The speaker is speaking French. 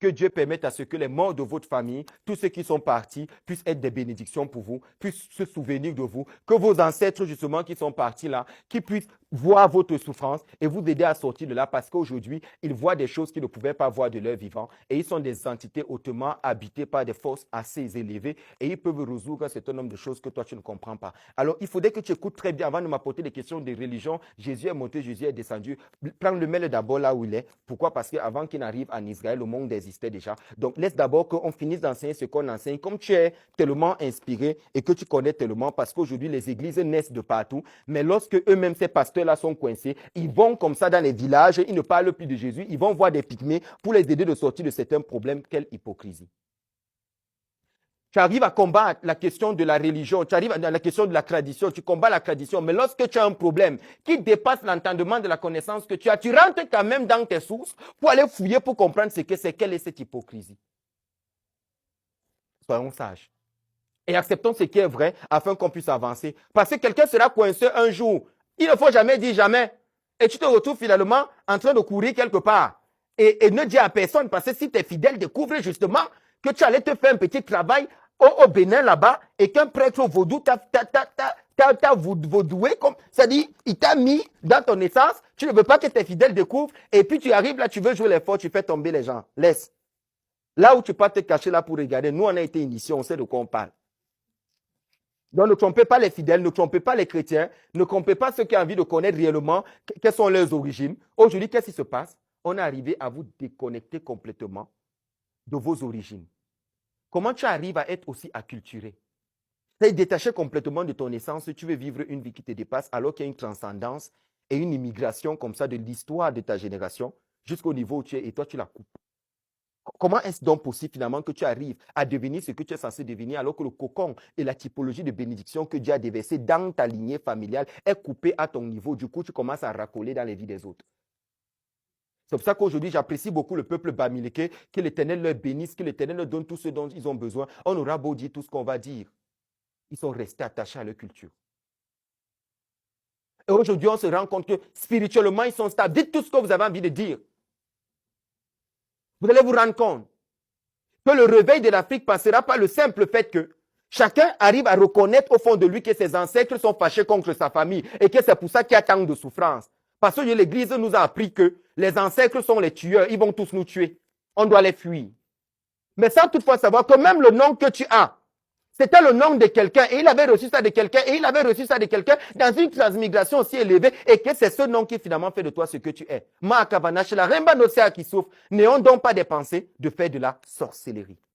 Que Dieu permette à ce que les morts de votre famille, tous ceux qui sont partis, puissent être des bénédictions pour vous, puissent se souvenir de vous. Que vos ancêtres, justement, qui sont partis là, qui puissent voir votre souffrance et vous aider à sortir de là parce qu'aujourd'hui, ils voient des choses qu'ils ne pouvaient pas voir de leur vivant et ils sont des entités hautement habitées par des forces assez élevées et ils peuvent résoudre un certain nombre de choses que toi, tu ne comprends pas. Alors, il faudrait que tu écoutes très bien avant de m'apporter des questions de religion. Jésus est monté, Jésus est descendu. Prends le mets d'abord là où il est. Pourquoi? Parce qu'avant qu'il n'arrive en Israël, le monde existait déjà. Donc, laisse d'abord qu'on finisse d'enseigner ce qu'on enseigne. Comme tu es tellement inspiré et que tu connais tellement, parce qu'aujourd'hui, les églises naissent de partout, mais lorsque eux-mêmes, ces pasteurs-là sont coincés, ils vont comme ça dans les villages, ils ne parlent plus de Jésus, ils vont voir des pygmées pour les aider de sortir de certains problèmes. Quelle hypocrisie. Tu arrives à combattre la question de la religion, tu arrives à la question de la tradition, tu combats la tradition, mais lorsque tu as un problème qui dépasse l'entendement de la connaissance que tu as, tu rentres quand même dans tes sources pour aller fouiller, pour comprendre ce que c'est, quelle est cette hypocrisie. Soyons sages. Et acceptons ce qui est vrai afin qu'on puisse avancer. Parce que quelqu'un sera coincé un jour. Il ne faut jamais dire jamais. Et tu te retrouves finalement en train de courir quelque part. Et ne dis à personne, parce que si tes fidèles découvrent justement que tu allais te faire un petit travail au Bénin là-bas et qu'un prêtre vaudou t'a vaudoué, c'est-à-dire il t'a mis dans ton essence, tu ne veux pas que tes fidèles découvrent et puis tu arrives là, tu veux jouer les forts, tu fais tomber les gens. Laisse. Là où tu peux te cacher là pour regarder, nous on a été initiés, on sait de quoi on parle. Donc ne trompez pas les fidèles, ne trompez pas les chrétiens, ne trompez pas ceux qui ont envie de connaître réellement quelles sont leurs origines. Aujourd'hui, qu'est-ce qui se passe? On est arrivé à vous déconnecter complètement de vos origines. Comment tu arrives à être aussi acculturé? Tu es détaché complètement de ton essence, tu veux vivre une vie qui te dépasse alors qu'il y a une transcendance et une immigration comme ça de l'histoire de ta génération jusqu'au niveau où tu es et toi tu la coupes. Comment est-ce donc possible finalement que tu arrives à devenir ce que tu es censé devenir alors que le cocon et la typologie de bénédiction que Dieu a déversé dans ta lignée familiale est coupé à ton niveau? Du coup, tu commences à racoler dans les vies des autres. C'est pour ça qu'aujourd'hui, j'apprécie beaucoup le peuple bamileke, que l'Éternel leur bénisse, que l'Éternel leur donne tout ce dont ils ont besoin. On aura beau dire tout ce qu'on va dire. Ils sont restés attachés à leur culture. Et aujourd'hui, on se rend compte que spirituellement, ils sont stables. Dites tout ce que vous avez envie de dire. Vous allez vous rendre compte que le réveil de l'Afrique passera par le simple fait que chacun arrive à reconnaître au fond de lui que ses ancêtres sont fâchés contre sa famille et que c'est pour ça qu'il y a tant de souffrance. Parce que l'Église nous a appris que les ancêtres sont les tueurs, ils vont tous nous tuer. On doit les fuir. Mais sans toutefois savoir que même le nom que tu as, c'était le nom de quelqu'un et il avait reçu ça de quelqu'un et il avait reçu ça de quelqu'un dans une transmigration aussi élevée et que c'est ce nom qui finalement fait de toi ce que tu es. Ma Kavanash, la Remba Nosea qui souffre, n'ayons donc pas des pensées de faire de la sorcellerie.